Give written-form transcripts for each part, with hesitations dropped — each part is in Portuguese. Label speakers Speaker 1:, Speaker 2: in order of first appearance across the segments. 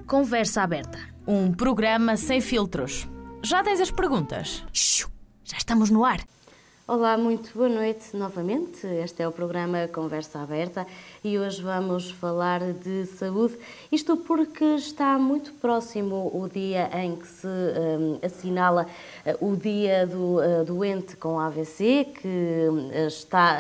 Speaker 1: Conversa Aberta.
Speaker 2: Um programa sem filtros. Já tens as perguntas?
Speaker 1: Já estamos no ar.
Speaker 3: Olá, muito boa noite novamente. Este é o programa Conversa Aberta e hoje vamos falar de saúde. Isto porque está muito próximo o dia em que se assinala o Dia do Doente com AVC, que está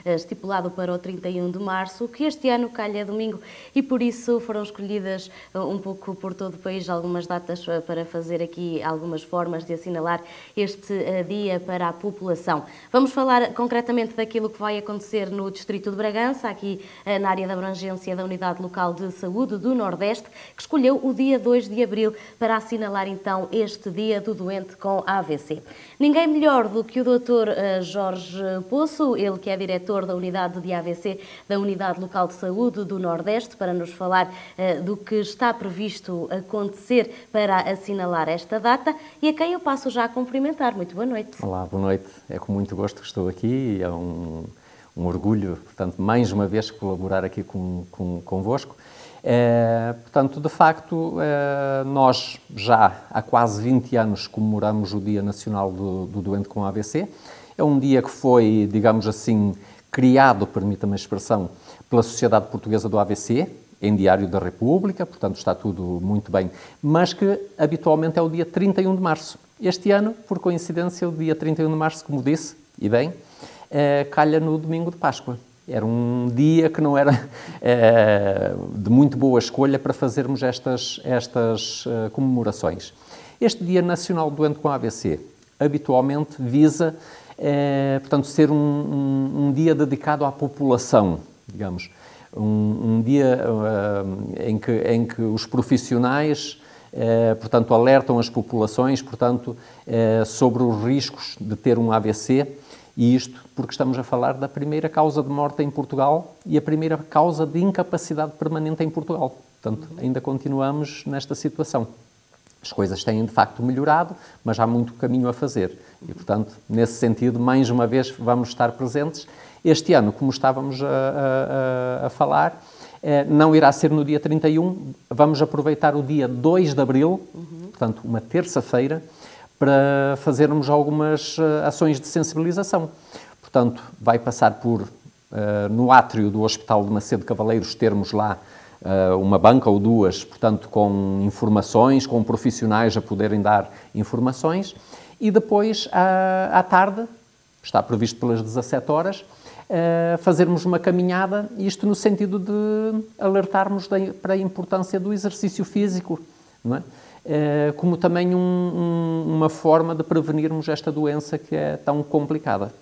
Speaker 3: estipulado para o 31 de março, que este ano calha domingo e por isso foram escolhidas um pouco por todo o país algumas datas para fazer aqui algumas formas de assinalar este dia para a população. Vamos falar concretamente daquilo que vai acontecer no Distrito de Bragança, aqui na área de abrangência da Unidade Local de Saúde do Nordeste, que escolheu o dia 2 de abril para assinalar então este Dia do Doente com AVC. Ninguém melhor do que o Dr. Jorge Poço, ele que é diretor da Unidade de AVC da Unidade Local de Saúde do Nordeste, para nos falar do que está previsto acontecer para assinalar esta data e a quem eu passo já a cumprimentar. Muito boa noite.
Speaker 4: Olá, boa noite. É com muito gosto que estou aqui e é um orgulho, portanto, mais uma vez colaborar aqui convosco. Portanto, de facto, nós já há quase 20 anos comemoramos o Dia Nacional do Doente com AVC. É um dia que foi, digamos assim, criado, permita-me a expressão, pela Sociedade Portuguesa do AVC, em Diário da República, portanto está tudo muito bem, mas que habitualmente é o dia 31 de março. Este ano, por coincidência, o dia 31 de março, como disse, e bem, calha no domingo de Páscoa. Era um dia que não era de muito boa escolha para fazermos estas comemorações. Este Dia Nacional do Doente com AVC habitualmente visa, portanto, ser um dia dedicado à população, digamos. Um dia em que os profissionais, portanto, alertam as populações, portanto, sobre os riscos de ter um AVC, e isto porque estamos a falar da primeira causa de morte em Portugal e a primeira causa de incapacidade permanente em Portugal. Portanto, ainda continuamos nesta situação. As coisas têm, de facto, melhorado, mas há muito caminho a fazer. E, portanto, nesse sentido, mais uma vez, vamos estar presentes. Este ano, como estávamos a falar, não irá ser no dia 31, vamos aproveitar o dia 2 de abril, portanto, uma terça-feira, para fazermos algumas ações de sensibilização. Portanto, vai passar por, no átrio do Hospital de Macedo Cavaleiros, termos lá uma banca ou duas, portanto, com informações, com profissionais a poderem dar informações, e depois, à tarde, está previsto pelas 17 horas, fazermos uma caminhada, isto no sentido de alertarmos para a importância do exercício físico, não é? Como também uma forma de prevenirmos esta doença que é tão complicada.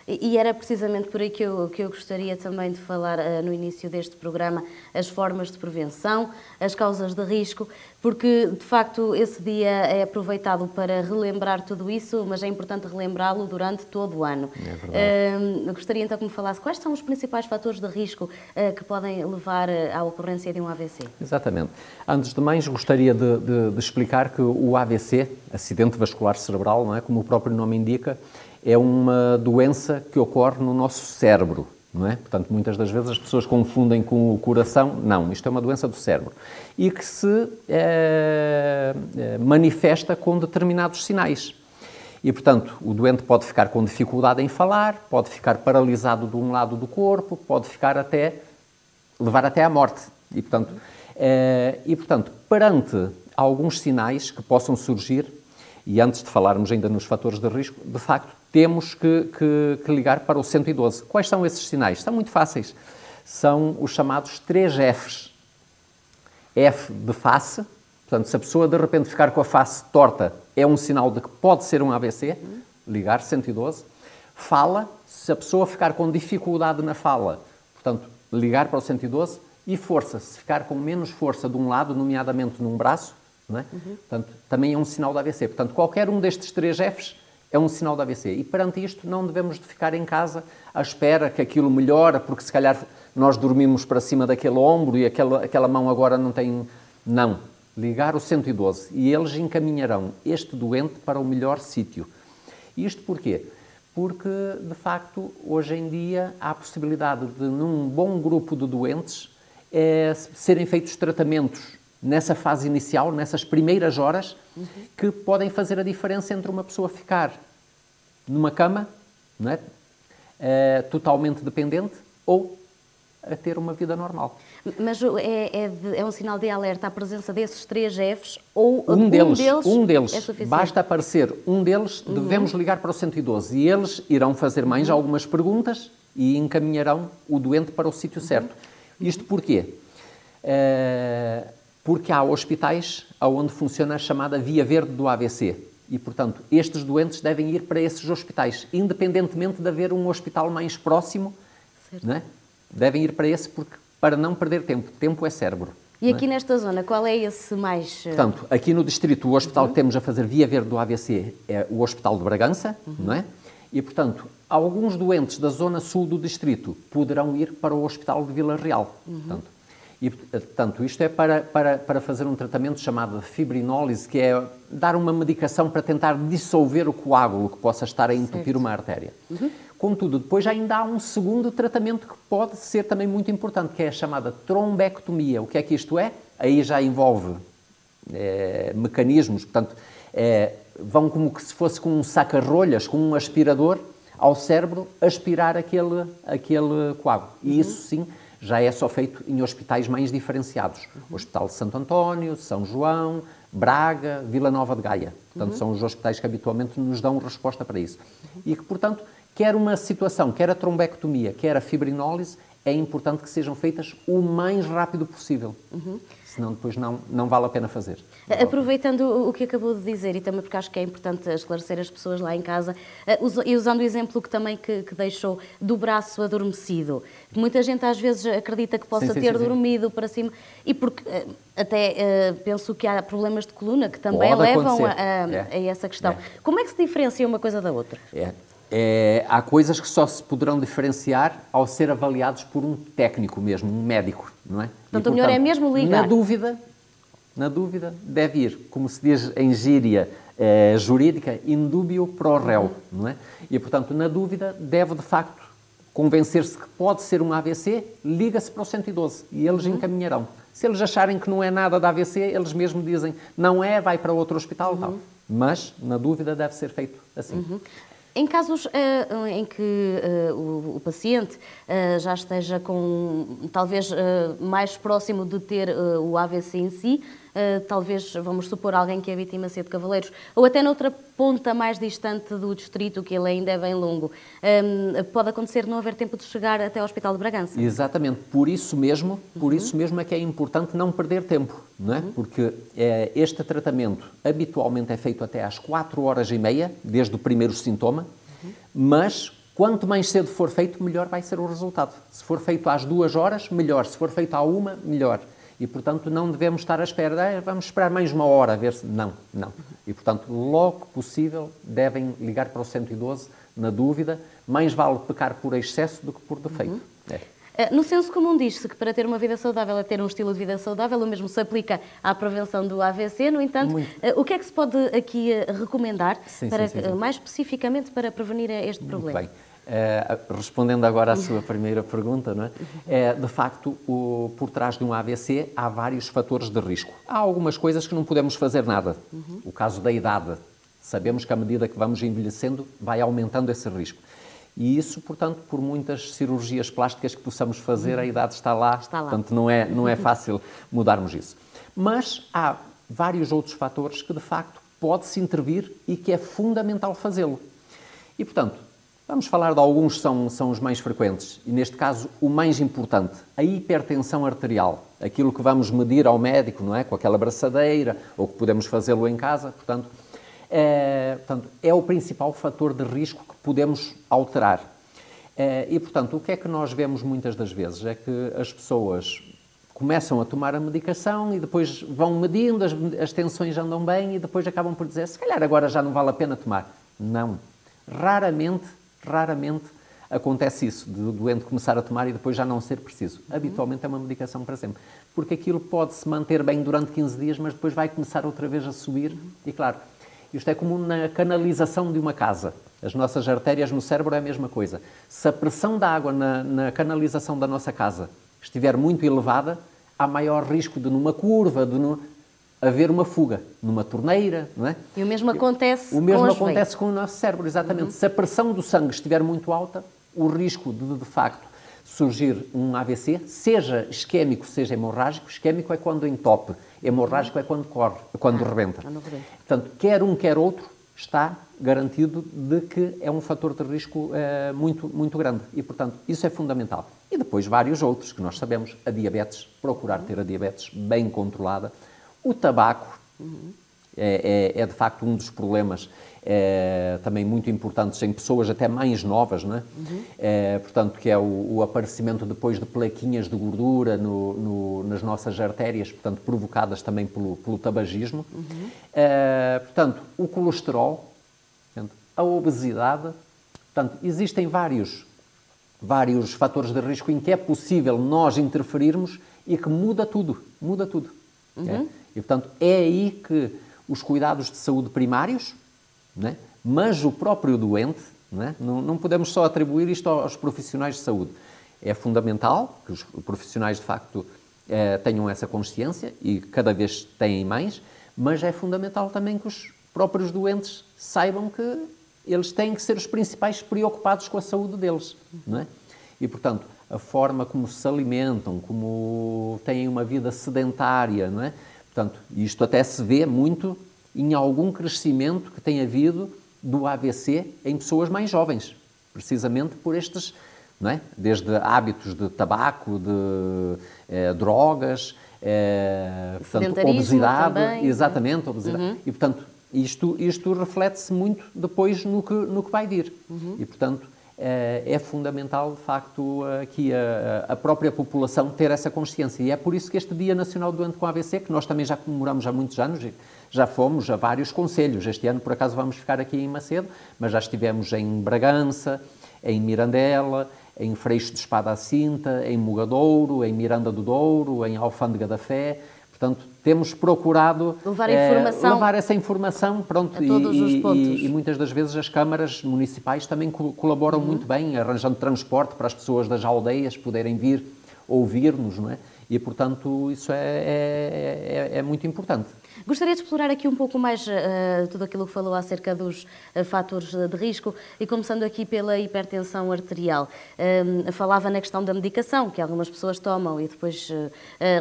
Speaker 3: E era precisamente por aí que eu gostaria também de falar no início deste programa, as formas de prevenção, as causas de risco, porque de facto esse dia é aproveitado para relembrar tudo isso, mas é importante relembrá-lo durante todo o ano.
Speaker 4: É verdade.
Speaker 3: Eu gostaria então que me falasse quais são os principais fatores de risco que podem levar à ocorrência de um AVC.
Speaker 4: Exatamente. Antes de mais, gostaria de explicar que o AVC, acidente vascular cerebral, não é? Como o próprio nome indica, é uma doença que ocorre no nosso cérebro, não é? Portanto, muitas das vezes as pessoas confundem com o coração. Não, isto é uma doença do cérebro. E que se manifesta com determinados sinais. E, portanto, o doente pode ficar com dificuldade em falar, pode ficar paralisado de um lado do corpo, pode ficar levar até à morte. E, portanto, perante alguns sinais que possam surgir, e antes de falarmos ainda nos fatores de risco, de facto, temos que ligar para o 112. Quais são esses sinais? São muito fáceis. São os chamados 3 Fs. F de face, portanto, se a pessoa de repente ficar com a face torta, é um sinal de que pode ser um AVC, ligar 112. Fala, se a pessoa ficar com dificuldade na fala, portanto, ligar para o 112. E força, se ficar com menos força de um lado, nomeadamente num braço, não é? Portanto, também é um sinal de AVC. Portanto, qualquer um destes 3 Fs é um sinal de AVC. E perante isto, não devemos de ficar em casa à espera que aquilo melhore, porque se calhar nós dormimos para cima daquele ombro e aquela mão agora não tem... Não. Ligar o 112 e eles encaminharão este doente para o melhor sítio. Isto porquê? Porque, de facto, hoje em dia há a possibilidade de, num bom grupo de doentes, serem feitos tratamentos nessa fase inicial, nessas primeiras horas, que podem fazer a diferença entre uma pessoa ficar numa cama, não é? Totalmente dependente, ou a ter uma vida normal.
Speaker 3: Mas é um sinal de alerta a presença desses 3 Fs ou
Speaker 4: um deles
Speaker 3: é suficiente?
Speaker 4: Basta aparecer um deles, devemos ligar para o 112 e eles irão fazer mais algumas perguntas e encaminharão o doente para o sítio certo. Isto porquê? Porque há hospitais onde funciona a chamada via verde do AVC e, portanto, estes doentes devem ir para esses hospitais, independentemente de haver um hospital mais próximo, não é? Devem ir para esse para não perder tempo. Tempo é cérebro.
Speaker 3: E aqui nesta zona, qual é esse mais...
Speaker 4: Portanto, aqui no distrito, o hospital que temos a fazer via verde do AVC é o Hospital de Bragança, não é? E, portanto, alguns doentes da zona sul do distrito poderão ir para o Hospital de Vila Real. Portanto, isto é para fazer um tratamento chamado fibrinólise, que é dar uma medicação para tentar dissolver o coágulo que possa estar a entupir uma artéria. Contudo, depois ainda há um segundo tratamento que pode ser também muito importante, que é a chamada trombectomia. O que é que isto é? Aí já envolve mecanismos, portanto, vão como que se fosse com um saca-rolhas, com um aspirador ao cérebro, aspirar aquele coágulo. E isso, sim, já é só feito em hospitais mais diferenciados. O Hospital de Santo António, São João, Braga, Vila Nova de Gaia. Portanto, são os hospitais que habitualmente nos dão resposta para isso. E que, portanto, quer uma situação, quer a trombectomia, quer a fibrinólise, é importante que sejam feitas o mais rápido possível. Senão depois não vale a pena fazer.
Speaker 3: Aproveitando o que acabou de dizer, e também porque acho que é importante esclarecer as pessoas lá em casa, e usando o exemplo que deixou do braço adormecido, muita gente às vezes acredita que possa ter dormido para cima, e porque até penso que há problemas de coluna que também levam a essa questão. Como é que se diferencia uma coisa da outra?
Speaker 4: Há coisas que só se poderão diferenciar ao ser avaliados por um técnico mesmo, um médico, não é?
Speaker 3: Portanto, o melhor é mesmo ligar.
Speaker 4: Na dúvida, deve ir, como se diz em gíria jurídica, in dubio pro reo, não é? E, portanto, na dúvida, deve, de facto, convencer-se que pode ser um AVC, liga-se para o 112 e eles encaminharão. Se eles acharem que não é nada de AVC, eles mesmo dizem, não é, vai para outro hospital, tal. Mas, na dúvida, deve ser feito assim.
Speaker 3: Em casos em que o paciente já esteja talvez mais próximo de ter o AVC em si, talvez, vamos supor, alguém que habita em Macedo de Cavaleiros, ou até noutra ponta mais distante do distrito, que ele ainda é bem longo, pode acontecer não haver tempo de chegar até ao Hospital de Bragança.
Speaker 4: Exatamente. Por isso mesmo é que é importante não perder tempo, não é? Porque este tratamento habitualmente é feito até às 4h30, desde o primeiro sintoma, mas quanto mais cedo for feito, melhor vai ser o resultado. Se for feito às 2h, melhor. Se for feito à 1h, melhor. E, portanto, não devemos estar à espera, vamos esperar mais uma hora a ver se... Não. E, portanto, logo que possível, devem ligar para o 112, na dúvida, mais vale pecar por excesso do que por defeito.
Speaker 3: No senso comum diz-se que para ter uma vida saudável é ter um estilo de vida saudável, o mesmo se aplica à prevenção do AVC, no entanto, o que é que se pode aqui recomendar, mais especificamente para prevenir este problema?
Speaker 4: Muito bem. Respondendo agora à sua primeira pergunta, não é? De facto, por trás de um AVC há vários fatores de risco. Há algumas coisas que não podemos fazer nada. O caso da idade. Sabemos que à medida que vamos envelhecendo, vai aumentando esse risco. E isso, portanto, por muitas cirurgias plásticas que possamos fazer, a idade está lá. Portanto, não é fácil mudarmos isso. Mas há vários outros fatores que, de facto, pode-se intervir e que é fundamental fazê-lo. E, portanto, vamos falar de alguns, são os mais frequentes. E, neste caso, o mais importante, a hipertensão arterial. Aquilo que vamos medir ao médico, não é? Com aquela braçadeira, ou que podemos fazê-lo em casa, portanto, é o principal fator de risco que podemos alterar. E, portanto, o que é que nós vemos muitas das vezes? É que as pessoas começam a tomar a medicação e depois vão medindo, as tensões andam bem e depois acabam por dizer, se calhar agora já não vale a pena tomar. Não. Raramente acontece isso, do doente começar a tomar e depois já não ser preciso. Habitualmente é uma medicação para sempre. Porque aquilo pode-se manter bem durante 15 dias, mas depois vai começar outra vez a subir. E, claro, isto é como na canalização de uma casa. As nossas artérias no cérebro é a mesma coisa. Se a pressão da água na canalização da nossa casa estiver muito elevada, há maior risco de, numa curva, haver uma fuga, numa torneira, não é?
Speaker 3: E o mesmo acontece
Speaker 4: O mesmo
Speaker 3: com as
Speaker 4: acontece
Speaker 3: veias.
Speaker 4: com o nosso cérebro, exatamente. Se a pressão do sangue estiver muito alta, o risco de facto, surgir um AVC, seja isquémico, seja hemorrágico. Isquémico é quando entope, hemorrágico é quando corre, quando rebenta. Portanto, quer um, quer outro, está garantido de que é um fator de risco muito grande. E, portanto, isso é fundamental. E depois vários outros que nós sabemos. A diabetes, procurar ter a diabetes bem controlada. O tabaco é de facto um dos problemas também muito importantes em pessoas até mais novas, não é? Portanto, que é o aparecimento depois de plaquinhas de gordura nas nossas artérias, portanto, provocadas também pelo tabagismo. Portanto, o colesterol, portanto, a obesidade. Portanto, existem vários fatores de risco em que é possível nós interferirmos e que muda tudo. E, portanto, é aí que os cuidados de saúde primários, né? Mas o próprio doente, né? Não podemos só atribuir isto aos profissionais de saúde. É fundamental que os profissionais, de facto, tenham essa consciência e cada vez têm mais, mas é fundamental também que os próprios doentes saibam que eles têm que ser os principais preocupados com a saúde deles, não é? E, portanto, a forma como se alimentam, como têm uma vida sedentária, não é? Portanto, isto até se vê muito em algum crescimento que tem havido do AVC em pessoas mais jovens, precisamente por estes, não é? Desde hábitos de tabaco, de drogas, portanto, obesidade,
Speaker 3: também,
Speaker 4: exatamente, obesidade. E, portanto, isto reflete-se muito depois no que vai vir. E, portanto, é fundamental, de facto, aqui a própria população ter essa consciência. E é por isso que este Dia Nacional do Doente com AVC, que nós também já comemoramos há muitos anos, já fomos a vários concelhos. Este ano, por acaso, vamos ficar aqui em Macedo, mas já estivemos em Bragança, em Mirandela, em Freixo de Espada à Cinta, em Mugadouro, em Miranda do Douro, em Alfândega da Fé. Portanto, temos procurado levar essa informação, pronto,
Speaker 3: a todos os pontos.
Speaker 4: E muitas das vezes as câmaras municipais também colaboram muito bem, arranjando transporte para as pessoas das aldeias poderem vir ouvir-nos, não é? E, portanto, isso é muito importante.
Speaker 3: Gostaria de explorar aqui um pouco mais tudo aquilo que falou acerca dos fatores de risco e começando aqui pela hipertensão arterial. Falava na questão da medicação, que algumas pessoas tomam e depois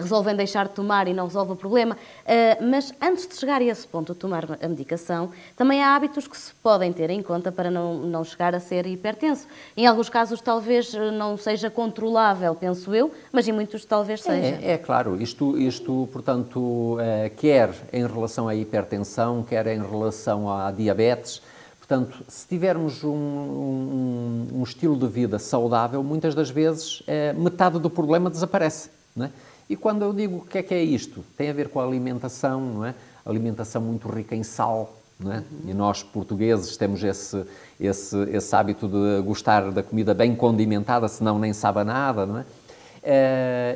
Speaker 3: resolvem deixar de tomar e não resolve o problema. Mas antes de chegar a esse ponto de tomar a medicação, também há hábitos que se podem ter em conta para não chegar a ser hipertenso. Em alguns casos talvez não seja controlável, penso eu, mas em muitos talvez seja.
Speaker 4: É claro, isto portanto, quer em relação à hipertensão, quer em relação à diabetes. Portanto, se tivermos um estilo de vida saudável, muitas das vezes metade do problema desaparece, não é? E quando eu digo o que é isto, tem a ver com a alimentação, não é? Alimentação muito rica em sal, não é? E nós, portugueses, temos esse hábito de gostar da comida bem condimentada, senão nem sabe a nada, não é?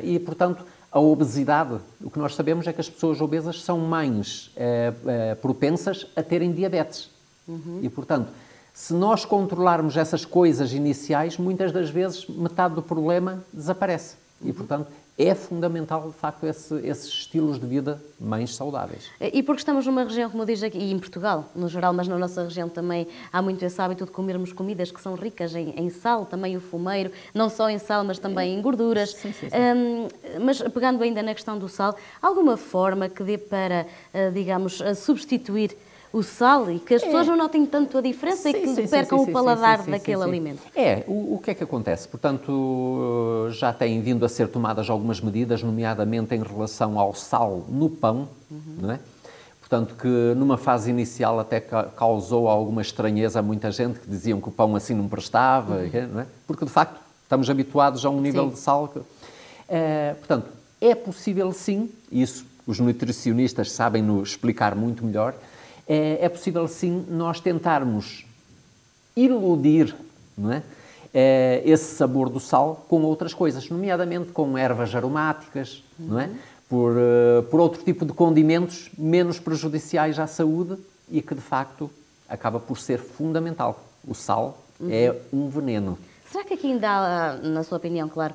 Speaker 4: E, portanto, a obesidade, o que nós sabemos é que as pessoas obesas são mais propensas a terem diabetes. E, portanto, se nós controlarmos essas coisas iniciais, muitas das vezes metade do problema desaparece. E, portanto, é fundamental, de facto, esses estilos de vida mais saudáveis.
Speaker 3: E porque estamos numa região, como diz aqui, e em Portugal, no geral, mas na nossa região também há muito esse hábito de comermos comidas que são ricas em sal, também o fumeiro, não só em sal, mas também em gorduras.
Speaker 4: Sim.
Speaker 3: Mas pegando ainda na questão do sal, há alguma forma que dê para, digamos, substituir o sal e que as pessoas não notem tanto a diferença e que percam o paladar daquele alimento?
Speaker 4: O que é que acontece? Portanto, já têm vindo a ser tomadas algumas medidas, nomeadamente em relação ao sal no pão, não é? Portanto, que numa fase inicial até causou alguma estranheza a muita gente, que diziam que o pão assim não prestava, não é? Porque, de facto, estamos habituados a um nível de sal que... portanto, é possível sim, isso os nutricionistas sabem nos explicar muito melhor, é possível sim nós tentarmos iludir, não é? Esse sabor do sal com outras coisas, nomeadamente com ervas aromáticas, não é? Por outro tipo de condimentos menos prejudiciais à saúde e que de facto acaba por ser fundamental. O sal é um veneno.
Speaker 3: Será que aqui ainda há, na sua opinião, claro,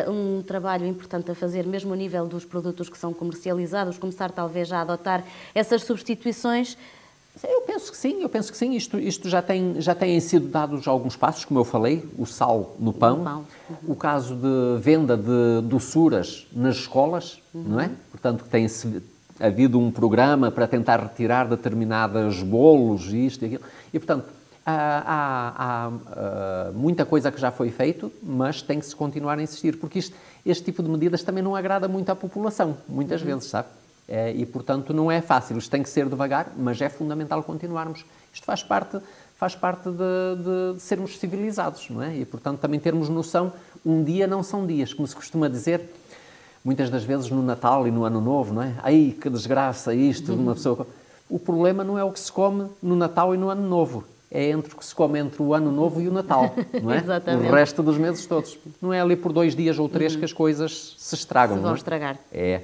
Speaker 3: um trabalho importante a fazer, mesmo ao nível dos produtos que são comercializados, começar talvez a adotar essas substituições?
Speaker 4: Eu penso que sim, isto já têm sido dados alguns passos, como eu falei, o sal no pão. O caso de venda de doçuras nas escolas, não é? Portanto, tem-se havido um programa para tentar retirar determinados bolos, isto e aquilo, e portanto, há muita coisa que já foi feito, mas tem que se continuar a insistir, porque este tipo de medidas também não agrada muito à população, muitas vezes, sabe? E, portanto, não é fácil. Isto tem que ser devagar, mas é fundamental continuarmos. Isto faz parte de sermos civilizados, não é? E, portanto, também termos noção, um dia não são dias, como se costuma dizer, muitas das vezes no Natal e no Ano Novo, não é? Ai, que desgraça isto, uma pessoa... O problema não é o que se come no Natal e no Ano Novo, é entre o que se come entre o Ano Novo e o Natal, não é?
Speaker 3: Exatamente.
Speaker 4: O resto dos meses todos. Não é ali por 2 dias ou 3 que as coisas se estragam,
Speaker 3: Se vão estragar.
Speaker 4: É.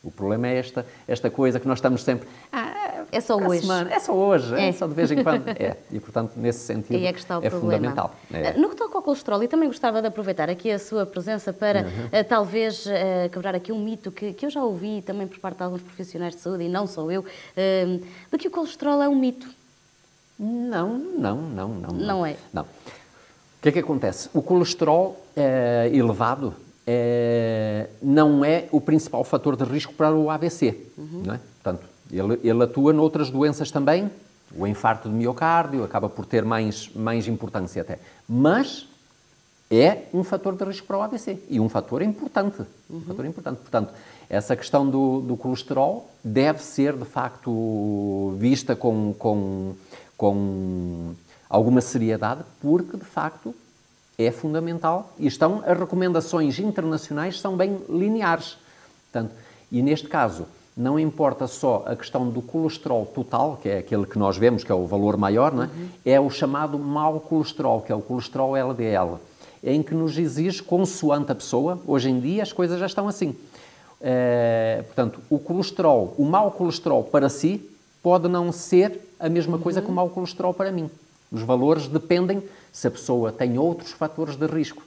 Speaker 4: O problema é esta coisa que nós estamos sempre...
Speaker 3: É só hoje.
Speaker 4: Semana, é só hoje, é só de vez em quando. E, portanto, nesse sentido,
Speaker 3: aí é que está o problema.
Speaker 4: Fundamental.
Speaker 3: No que toca ao colesterol, e também gostava de aproveitar aqui a sua presença para talvez quebrar aqui um mito que eu já ouvi também por parte de alguns profissionais de saúde, e não sou eu, de que o colesterol é um mito.
Speaker 4: Não.
Speaker 3: Não é?
Speaker 4: Não. O que é que acontece? O colesterol elevado não é o principal fator de risco para o AVC, não é? Portanto, ele atua noutras doenças também, o infarto de miocárdio acaba por ter mais importância até, mas é um fator de risco para o AVC e um fator importante, Portanto, essa questão do colesterol deve ser, de facto, vista com alguma seriedade, porque, de facto, é fundamental e as recomendações internacionais são bem lineares. Portanto, e neste caso, não importa só a questão do colesterol total, que é aquele que nós vemos, que é o valor maior, não é? É o chamado mau colesterol, que é o colesterol LDL, em que nos exige, consoante a pessoa, hoje em dia as coisas já estão assim. Portanto, o mau colesterol para si pode não ser a mesma coisa que o mau colesterol para mim. Os valores dependem se a pessoa tem outros fatores de risco.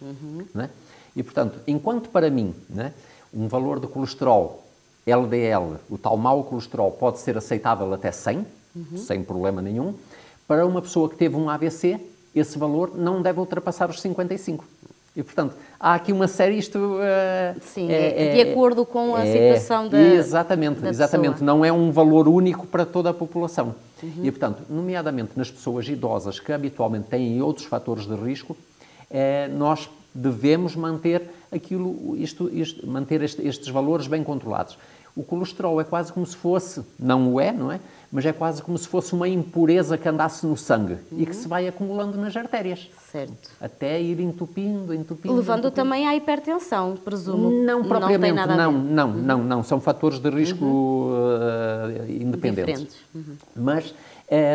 Speaker 4: Não é? E, portanto, enquanto para mim, não é, um valor de colesterol LDL, o tal mau colesterol, pode ser aceitável até 100, sem problema nenhum, para uma pessoa que teve um AVC, esse valor não deve ultrapassar os 55. E, portanto, há aqui uma série,
Speaker 3: Sim, de acordo com a situação da
Speaker 4: Exatamente.
Speaker 3: Pessoa.
Speaker 4: Não é um valor único para toda a população. E, portanto, nomeadamente nas pessoas idosas que habitualmente têm outros fatores de risco, nós devemos manter manter estes valores bem controlados. O colesterol é quase como se fosse, não é? Mas é quase como se fosse uma impureza que andasse no sangue e que se vai acumulando nas artérias.
Speaker 3: Certo.
Speaker 4: Até ir entupindo.
Speaker 3: Levando também à hipertensão, presumo.
Speaker 4: Não propriamente,
Speaker 3: não tem nada a ver.
Speaker 4: não. São fatores de risco independentes.
Speaker 3: Diferentes.
Speaker 4: Mas,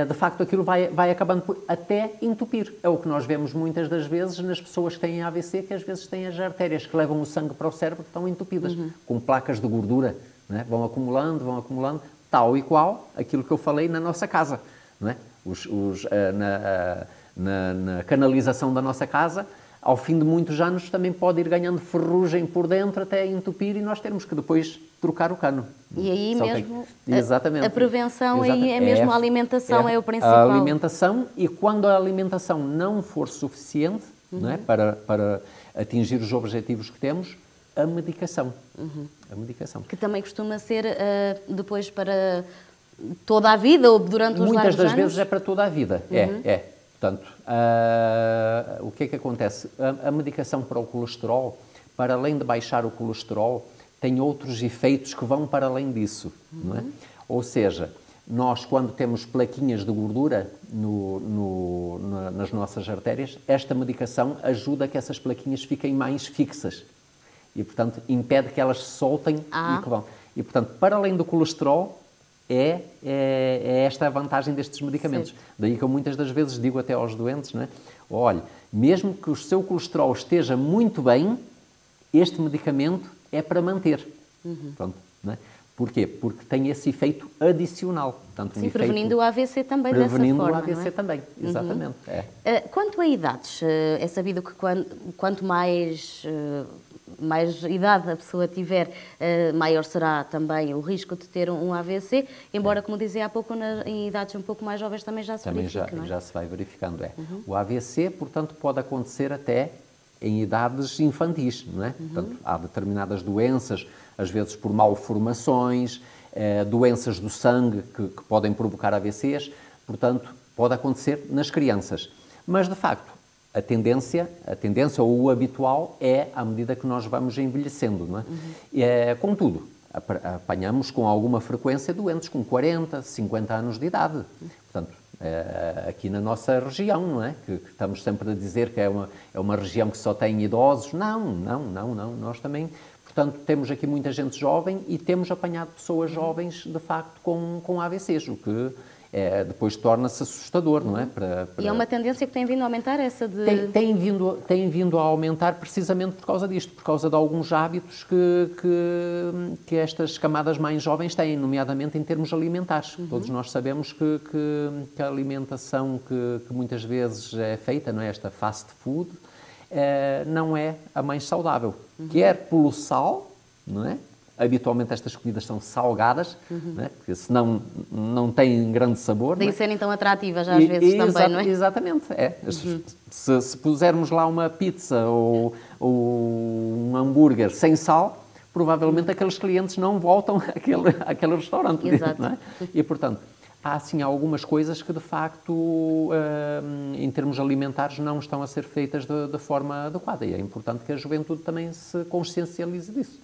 Speaker 4: de facto, aquilo vai acabando por até entupir. É o que nós vemos muitas das vezes nas pessoas que têm AVC, que às vezes têm as artérias que levam o sangue para o cérebro que estão entupidas, com placas de gordura. Não é? Vão acumulando, tal e qual aquilo que eu falei na nossa casa. Não é? Na canalização da nossa casa, ao fim de muitos anos, também pode ir ganhando ferrugem por dentro até entupir e nós termos que depois trocar o cano.
Speaker 3: E aí mesmo,
Speaker 4: Exatamente.
Speaker 3: A prevenção aí é mesmo a alimentação, é o principal.
Speaker 4: A alimentação, e quando a alimentação não for suficiente não é, para atingir os objetivos que temos, a medicação. A medicação.
Speaker 3: Que também costuma ser depois para toda a vida ou durante os largos anos?
Speaker 4: Muitas das vezes é para toda a vida. Portanto, o que é que acontece? A medicação para o colesterol, para além de baixar o colesterol, tem outros efeitos que vão para além disso. Não é? Ou seja, nós quando temos plaquinhas de gordura nas nossas artérias, esta medicação ajuda a que essas plaquinhas fiquem mais fixas. E, portanto, impede que elas se soltem e que vão. E, portanto, para além do colesterol, é esta a vantagem destes medicamentos. Sim. Daí que eu muitas das vezes digo até aos doentes, não é? Olha, mesmo que o seu colesterol esteja muito bem, este medicamento é para manter. Pronto, não é? Porquê? Porque tem esse efeito adicional. Portanto,
Speaker 3: Sim, prevenindo o AVC também dessa forma,
Speaker 4: prevenindo o
Speaker 3: não
Speaker 4: AVC
Speaker 3: é?
Speaker 4: também, exatamente.
Speaker 3: Quanto a idades, é sabido que quanto mais idade a pessoa tiver, maior será também o risco de ter um AVC, embora, como dizia há pouco, em idades um pouco mais jovens também já se verifica, não é?
Speaker 4: Já se vai verificando. O AVC, portanto, pode acontecer até em idades infantis, não é? Portanto, há determinadas doenças, às vezes por malformações, doenças do sangue que podem provocar AVCs, portanto, pode acontecer nas crianças. Mas, de facto, a tendência ou o habitual é à medida que nós vamos envelhecendo, não é? Contudo, apanhamos com alguma frequência doentes com 40, 50 anos de idade. Portanto, aqui na nossa região, não é? Que estamos sempre a dizer que é uma região que só tem idosos. Não. Nós também, portanto, temos aqui muita gente jovem e temos apanhado pessoas jovens, de facto, com AVCs, o que depois torna-se assustador, não é?
Speaker 3: E é uma tendência que tem vindo a aumentar, essa de...
Speaker 4: Tem vindo a aumentar precisamente por causa disto, por causa de alguns hábitos que estas camadas mais jovens têm, nomeadamente em termos alimentares. Todos nós sabemos que a alimentação que muitas vezes é feita, não é? Esta fast food, não é a mais saudável. Quer pelo sal, não é? Habitualmente estas comidas são salgadas, não é? Porque senão não têm grande sabor.
Speaker 3: Daí serem tão atrativas às vezes também, não é?
Speaker 4: Exatamente. Se pusermos lá uma pizza ou um hambúrguer sem sal, provavelmente aqueles clientes não voltam àquele restaurante.
Speaker 3: Exato.
Speaker 4: Não é? E, portanto, há assim algumas coisas que de facto, em termos alimentares, não estão a ser feitas de forma adequada. E é importante que a juventude também se consciencialize disso.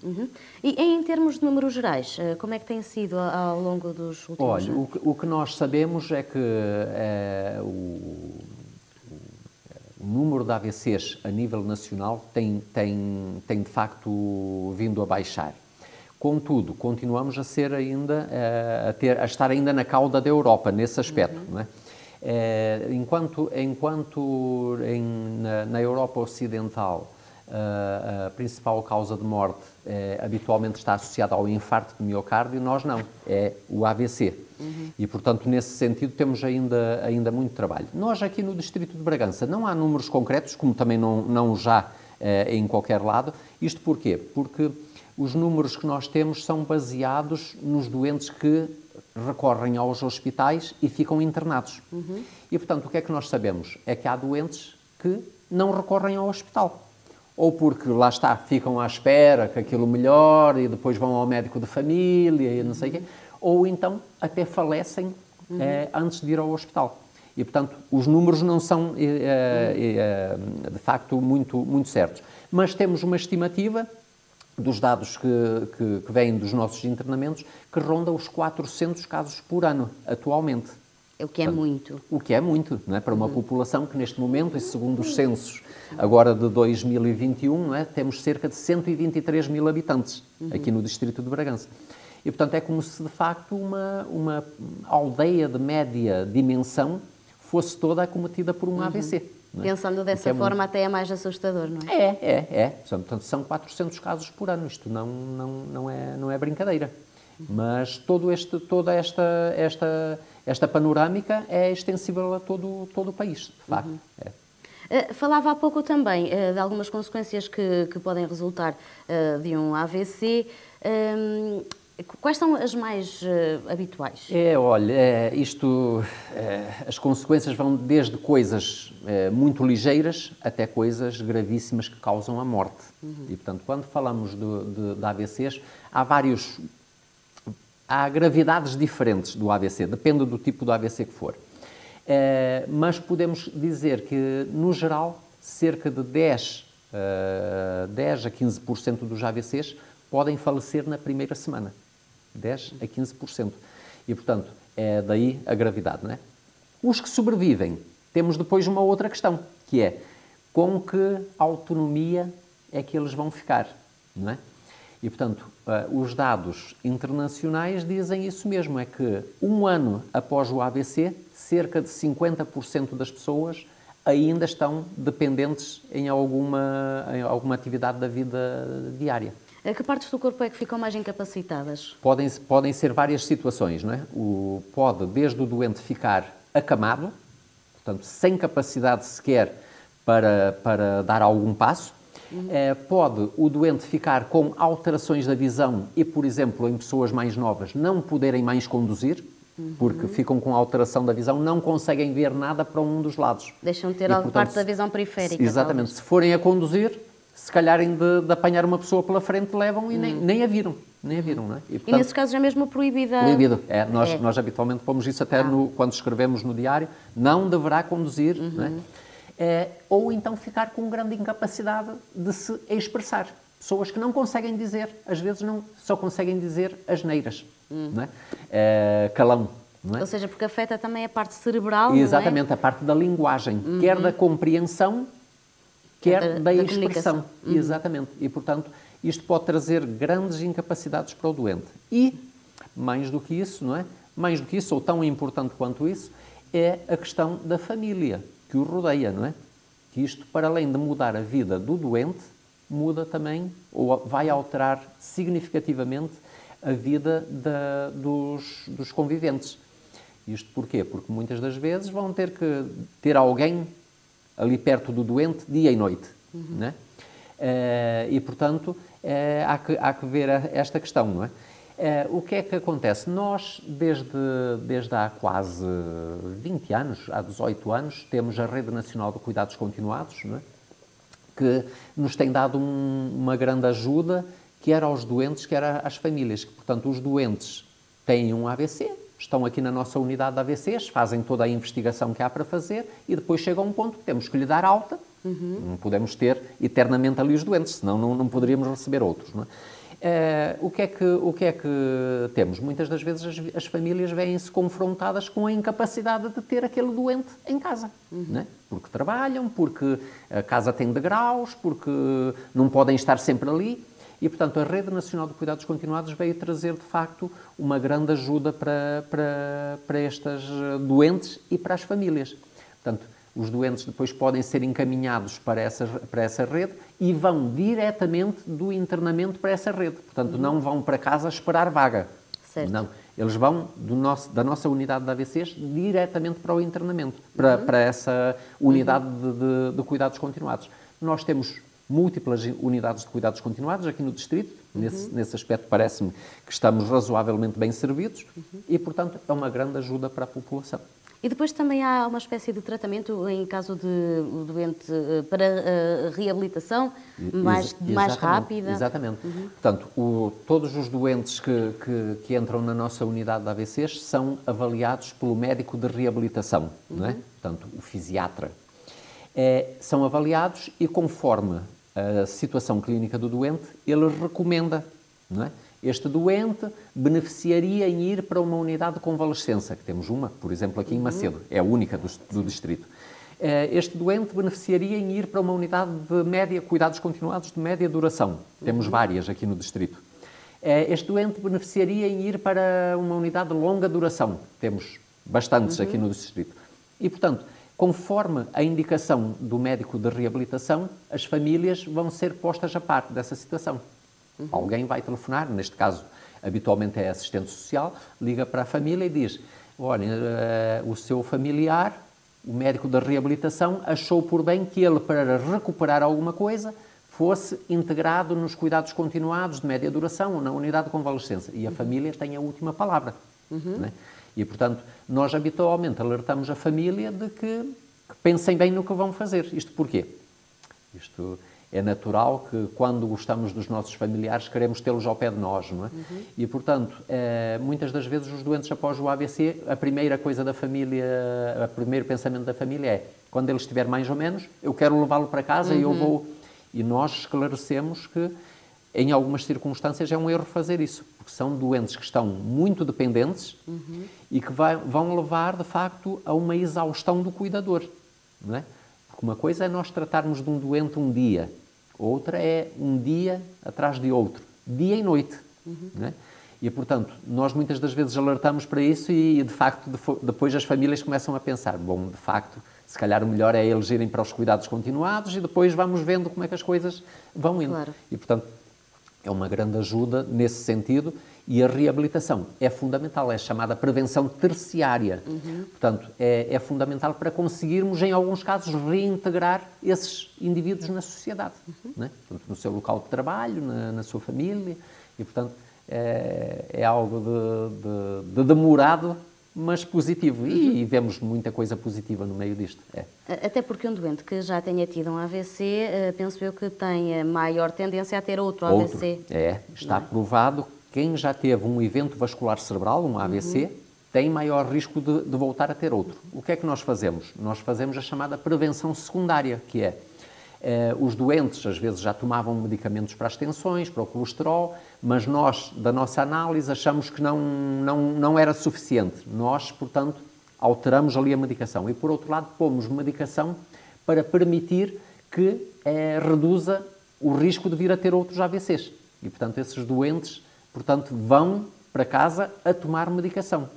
Speaker 3: E em termos de números gerais, como é que tem sido ao longo dos últimos anos?
Speaker 4: Olha, o que nós sabemos é que o número de AVCs a nível nacional tem de facto vindo a baixar. Contudo, continuamos a ser ainda, a estar ainda na cauda da Europa, nesse aspecto. Não é? Enquanto na Europa Ocidental a principal causa de morte habitualmente está associada ao infarto de miocárdio, nós não, é o AVC. E, portanto, nesse sentido temos ainda muito trabalho. Nós aqui no Distrito de Bragança não há números concretos, como também não já em qualquer lado. Isto porquê? Porque os números que nós temos são baseados nos doentes que recorrem aos hospitais e ficam internados. E, portanto, o que é que nós sabemos? É que há doentes que não recorrem ao hospital. Ou porque, lá está, ficam à espera que aquilo melhore e depois vão ao médico de família e não sei o quê. Ou então até falecem antes de ir ao hospital. E, portanto, os números não são, de facto, muito certos. Mas temos uma estimativa dos dados que vêm dos nossos internamentos, que ronda os 400 casos por ano, atualmente.
Speaker 3: O que é muito.
Speaker 4: O que é muito, não é? Para uma população que neste momento, e segundo os censos agora de 2021, não é? Temos cerca de 123 mil habitantes aqui no Distrito de Bragança. E, portanto, é como se, de facto, uma aldeia de média dimensão fosse toda acometida por um AVC. Não é?
Speaker 3: Pensando dessa forma, até é mais assustador, não é?
Speaker 4: É. Portanto, são 400 casos por ano. Isto não é brincadeira. Mas toda esta panorâmica é extensível a todo o país, de facto.
Speaker 3: Falava há pouco também de algumas consequências que podem resultar de um AVC. Quais são as mais habituais?
Speaker 4: Olha, as consequências vão desde coisas muito ligeiras até coisas gravíssimas que causam a morte. E, portanto, quando falamos de AVCs, há gravidades diferentes do AVC, depende do tipo do AVC que for. Mas podemos dizer que, no geral, cerca de 10 a 15% dos AVCs podem falecer na primeira semana. 10 a 15%. E, portanto, é daí a gravidade, não é? Os que sobrevivem, temos depois uma outra questão, que é com que autonomia é que eles vão ficar, não é? E, portanto, os dados internacionais dizem isso mesmo, é que um ano após o AVC, cerca de 50% das pessoas ainda estão dependentes em alguma atividade da vida diária.
Speaker 3: Que partes do corpo é que ficam mais incapacitadas?
Speaker 4: Podem ser várias situações, não é? Pode, desde o doente ficar acamado, portanto, sem capacidade sequer para dar algum passo. Pode o doente ficar com alterações da visão e, por exemplo, em pessoas mais novas, não poderem mais conduzir, porque ficam com alteração da visão, não conseguem ver nada para um dos lados.
Speaker 3: Deixam de ter alguma parte da visão periférica.
Speaker 4: Exatamente.
Speaker 3: Talvez.
Speaker 4: Se forem a conduzir, se calharem de apanhar uma pessoa pela frente, levam e nem a viram. Nem a viram, não é?
Speaker 3: E nesses casos é mesmo proibida?
Speaker 4: Proibido. Nós habitualmente pomos isso até quando escrevemos no diário, não deverá conduzir, não é? Ou então ficar com grande incapacidade de se expressar. Pessoas que não conseguem dizer, às vezes só conseguem dizer asneiras, não é? Calão. Não é?
Speaker 3: Ou seja, porque afeta também a parte cerebral,
Speaker 4: exatamente,
Speaker 3: não é?
Speaker 4: a parte da linguagem, quer da compreensão, quer da expressão. Exatamente. E, portanto, isto pode trazer grandes incapacidades para o doente. E, mais do que isso, não é? Mais do que isso, ou tão importante quanto isso, é a questão da família que o rodeia, não é? Que isto, para além de mudar a vida do doente, muda também, ou vai alterar significativamente a vida dos conviventes. Isto porquê? Porque muitas das vezes vão ter que ter alguém ali perto do doente dia e noite, não é? E, portanto, há que ver esta questão, não é? O que é que acontece? Nós, desde há quase 20 anos, há 18 anos, temos a Rede Nacional de Cuidados Continuados, não é? Que nos tem dado uma grande ajuda, quer aos doentes, quer às famílias. Portanto, os doentes têm um AVC, estão aqui na nossa unidade de AVCs, fazem toda a investigação que há para fazer e depois chega a um ponto que temos que lhe dar alta. Não podemos ter eternamente ali os doentes, senão não poderíamos receber outros, não é? O que é que temos? Muitas das vezes as famílias vêm-se confrontadas com a incapacidade de ter aquele doente em casa, não é? Porque trabalham, porque a casa tem degraus, porque não podem estar sempre ali. E, portanto, a Rede Nacional de Cuidados Continuados veio trazer, de facto, uma grande ajuda para estes doentes e para as famílias. Portanto, os doentes depois podem ser encaminhados para essa rede e vão diretamente do internamento para essa rede. Portanto, não vão para casa esperar vaga.
Speaker 3: Certo.
Speaker 4: Não. Eles vão da nossa unidade de AVCs diretamente para o internamento, para essa unidade de cuidados continuados. Nós temos múltiplas unidades de cuidados continuados aqui no distrito. Nesse aspecto parece-me que estamos razoavelmente bem servidos e, portanto, é uma grande ajuda para a população.
Speaker 3: E depois também há uma espécie de tratamento em caso de o doente para reabilitação mais rápida?
Speaker 4: Exatamente. Portanto, todos os doentes que entram na nossa unidade de AVCs são avaliados pelo médico de reabilitação, não é? Portanto, o fisiatra. São avaliados e, conforme a situação clínica do doente, ele recomenda, não é? Este doente beneficiaria em ir para uma unidade de convalescença, que temos uma, por exemplo, aqui em Macedo, é a única do distrito. Este doente beneficiaria em ir para uma unidade de cuidados continuados de média duração. Temos várias aqui no distrito. Este doente beneficiaria em ir para uma unidade de longa duração. Temos bastantes aqui no distrito. E, portanto, conforme a indicação do médico de reabilitação, as famílias vão ser postas a par dessa situação. Alguém vai telefonar, neste caso, habitualmente é assistente social, liga para a família e diz: olha, o seu familiar, o médico da reabilitação, achou por bem que ele, para recuperar alguma coisa, fosse integrado nos cuidados continuados de média duração ou na unidade de convalescença. E a família tem a última palavra. Não é? E, portanto, nós habitualmente alertamos a família de que pensem bem no que vão fazer. Isto porquê? Isto é natural que, quando gostamos dos nossos familiares, queremos tê-los ao pé de nós, não é? E, portanto, muitas das vezes os doentes após o AVC, a primeira coisa da família, o primeiro pensamento da família é: quando ele estiver mais ou menos, eu quero levá-lo para casa e eu vou... E nós esclarecemos que, em algumas circunstâncias, é um erro fazer isso, porque são doentes que estão muito dependentes e que vão levar, de facto, a uma exaustão do cuidador, não é? Porque uma coisa é nós tratarmos de um doente um dia, outra é um dia atrás de outro, dia e noite, não é? E, portanto, nós muitas das vezes alertamos para isso e, de facto, depois as famílias começam a pensar: bom, de facto, se calhar o melhor é eles irem para os cuidados continuados e depois vamos vendo como é que as coisas vão indo.
Speaker 3: Claro.
Speaker 4: E, portanto, é uma grande ajuda nesse sentido. E a reabilitação é fundamental, é chamada prevenção terciária. Portanto, é fundamental para conseguirmos, em alguns casos, reintegrar esses indivíduos na sociedade, né? Portanto, no seu local de trabalho, na sua família, e, portanto, é algo de demorado, mas positivo. E vemos muita coisa positiva no meio disto.
Speaker 3: Até porque um doente que já tenha tido um AVC, penso eu que tenha maior tendência a ter outro AVC.
Speaker 4: Está provado. Quem já teve um evento vascular cerebral, um AVC, tem maior risco de voltar a ter outro. O que é que nós fazemos? Nós fazemos a chamada prevenção secundária, que é, os doentes às vezes já tomavam medicamentos para as tensões, para o colesterol, mas nós, da nossa análise, achamos que não era suficiente. Nós, portanto, alteramos ali a medicação. E, por outro lado, pomos medicação para permitir que reduza o risco de vir a ter outros AVCs. E, portanto, esses doentes... Portanto, vão para casa a tomar medicação.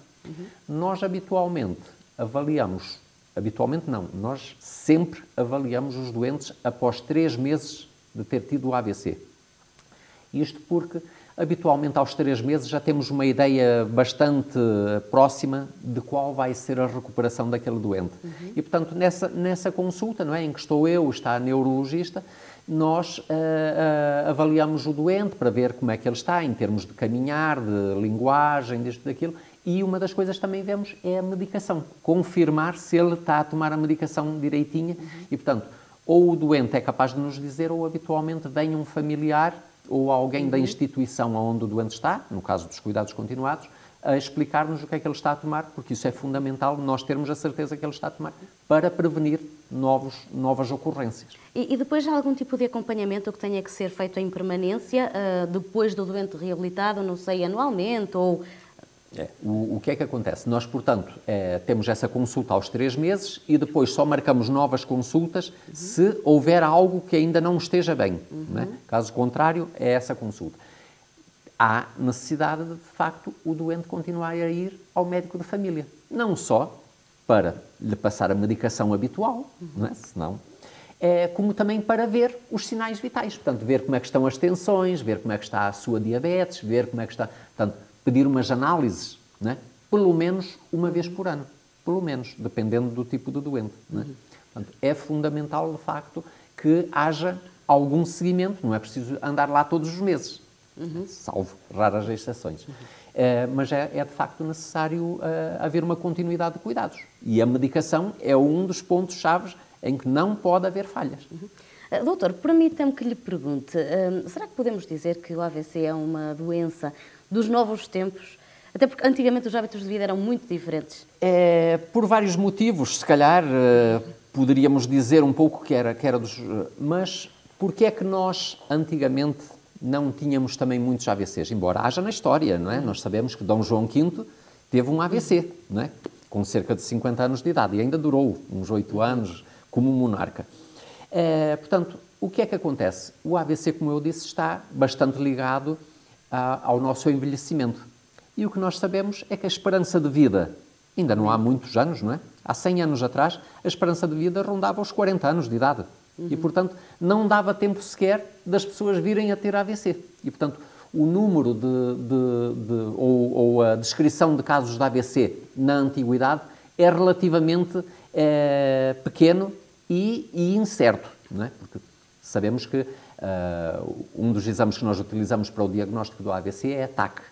Speaker 4: Nós habitualmente nós sempre avaliamos os doentes após 3 meses de ter tido o AVC. Isto porque, habitualmente, aos 3 meses já temos uma ideia bastante próxima de qual vai ser a recuperação daquele doente. E, portanto, nessa consulta, não é, em que estou eu, está a neurologista, nós avaliamos o doente para ver como é que ele está, em termos de caminhar, de linguagem, disto, daquilo, e uma das coisas que também vemos é a medicação. Confirmar se ele está a tomar a medicação direitinha e, portanto, ou o doente é capaz de nos dizer, ou habitualmente vem um familiar ou alguém da instituição onde o doente está, no caso dos cuidados continuados, a explicar-nos o que é que ele está a tomar, porque isso é fundamental, nós termos a certeza que ele está a tomar, para prevenir novas ocorrências.
Speaker 3: E depois há algum tipo de acompanhamento que tenha que ser feito em permanência, depois do doente reabilitado, não sei, anualmente, ou...
Speaker 4: O que é que acontece? Nós, portanto, temos essa consulta aos 3 meses e depois só marcamos novas consultas se houver algo que ainda não esteja bem. Não é? Caso contrário, é essa consulta. Há necessidade de facto, o doente continuar a ir ao médico de família. Não só para lhe passar a medicação habitual, não é? Senão, como também para ver os sinais vitais. Portanto, ver como é que estão as tensões, ver como é que está a sua diabetes, ver como é que está... Portanto, pedir umas análises, não é? Pelo menos uma vez por ano. Pelo menos, dependendo do tipo de doente. Não é? Portanto, é fundamental, de facto, que haja algum seguimento. Não é preciso andar lá todos os meses. Salvo raras exceções. Mas é de facto necessário haver uma continuidade de cuidados. E a medicação é um dos pontos-chave em que não pode haver falhas.
Speaker 3: Doutor, permita-me que lhe pergunte, será que podemos dizer que o AVC é uma doença dos novos tempos? Até porque antigamente os hábitos de vida eram muito diferentes.
Speaker 4: Por vários motivos, se calhar poderíamos dizer um pouco que era dos... Mas porquê é que nós antigamente não tínhamos também muitos AVCs, embora haja na história, não é? Nós sabemos que Dom João V teve um AVC, não é? Com cerca de 50 anos de idade, e ainda durou uns 8 anos como monarca. Portanto, o que é que acontece? O AVC, como eu disse, está bastante ligado ao nosso envelhecimento. E o que nós sabemos é que a esperança de vida, ainda não há muitos anos, não é? Há 100 anos atrás, a esperança de vida rondava os 40 anos de idade. E, portanto, não dava tempo sequer das pessoas virem a ter AVC. E, portanto, o número ou a descrição de casos de AVC na antiguidade é relativamente pequeno e incerto, não é? Porque sabemos que um dos exames que nós utilizamos para o diagnóstico do AVC é a TAC.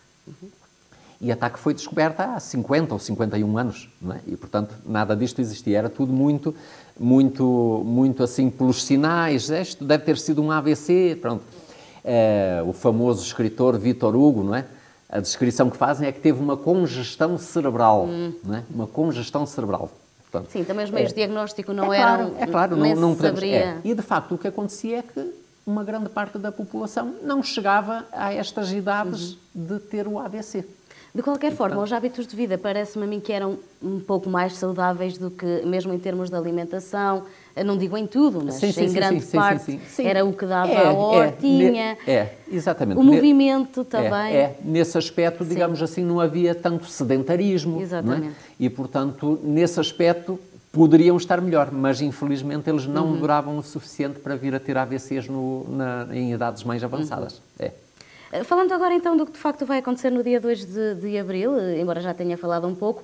Speaker 4: E a TAC foi descoberta há 50 ou 51 anos, não é? E, portanto, nada disto existia. Era tudo muito assim, pelos sinais. Isto deve ter sido um AVC, pronto. O famoso escritor Victor Hugo, não é? A descrição que fazem é que teve uma congestão cerebral, não é? Uma congestão cerebral. Portanto,
Speaker 3: sim, também os meios de diagnóstico não eram...
Speaker 4: É claro, não podemos...
Speaker 3: saberia...
Speaker 4: E, de facto, o que acontecia é que uma grande parte da população não chegava a estas idades de ter o AVC.
Speaker 3: De qualquer forma, os hábitos de vida parece-me a mim que eram um pouco mais saudáveis do que, mesmo em termos de alimentação, não digo em tudo, mas em grande parte era o que dava a hortinha,
Speaker 4: exatamente.
Speaker 3: O movimento também.
Speaker 4: Nesse aspecto, digamos assim, não havia tanto sedentarismo.
Speaker 3: Exatamente.
Speaker 4: Não é? E, portanto, nesse aspecto poderiam estar melhor, mas infelizmente eles não duravam o suficiente para vir a ter AVCs em idades mais avançadas.
Speaker 3: Falando agora então do que de facto vai acontecer no dia 2 de abril, embora já tenha falado um pouco,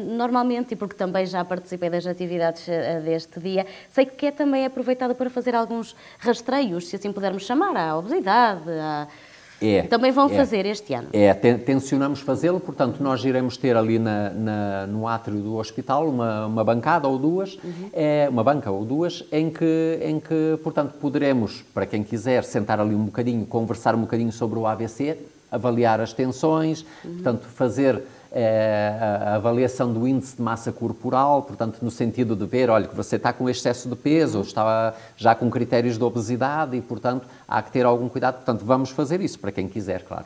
Speaker 3: normalmente, e porque também já participei das atividades deste dia, sei que é também aproveitado para fazer alguns rastreios, se assim pudermos chamar, à obesidade, também vão fazer este ano.
Speaker 4: Tencionamos fazê-lo, portanto, nós iremos ter ali no átrio do hospital uma bancada ou duas, uma banca ou duas, em que, portanto, poderemos, para quem quiser, sentar ali um bocadinho, conversar um bocadinho sobre o AVC, avaliar as tensões, portanto, fazer a avaliação do índice de massa corporal, portanto, no sentido de ver, olha, que você está com excesso de peso, ou está já com critérios de obesidade e, portanto, há que ter algum cuidado. Portanto, vamos fazer isso, para quem quiser, claro.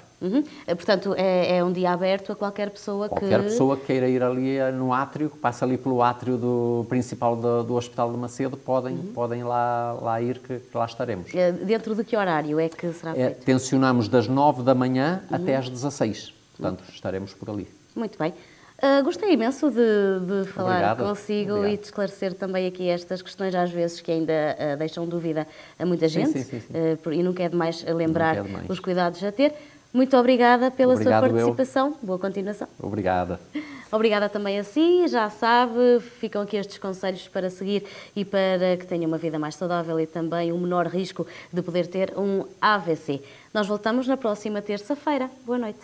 Speaker 3: Portanto, é um dia aberto a qualquer pessoa
Speaker 4: Qualquer pessoa que queira ir ali no átrio, que passa ali pelo átrio principal do Hospital de Macedo, podem lá ir, que lá estaremos.
Speaker 3: Dentro de que horário é que será feito?
Speaker 4: Tencionamos das 9 da manhã até às 16, portanto, estaremos por ali.
Speaker 3: Muito bem. Gostei imenso de falar consigo e de esclarecer também aqui estas questões, às vezes, que ainda deixam dúvida a muita gente. Sim. E nunca é demais lembrar os cuidados a ter. Muito obrigada pela sua participação. Boa continuação.
Speaker 4: Obrigada.
Speaker 3: Obrigada também a si. Já sabe, ficam aqui estes conselhos para seguir e para que tenha uma vida mais saudável e também um menor risco de poder ter um AVC. Nós voltamos na próxima terça-feira. Boa noite.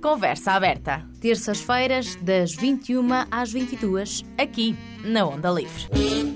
Speaker 2: Conversa aberta.
Speaker 1: Terças-feiras, das 21 às 22,
Speaker 2: aqui na Onda Livre.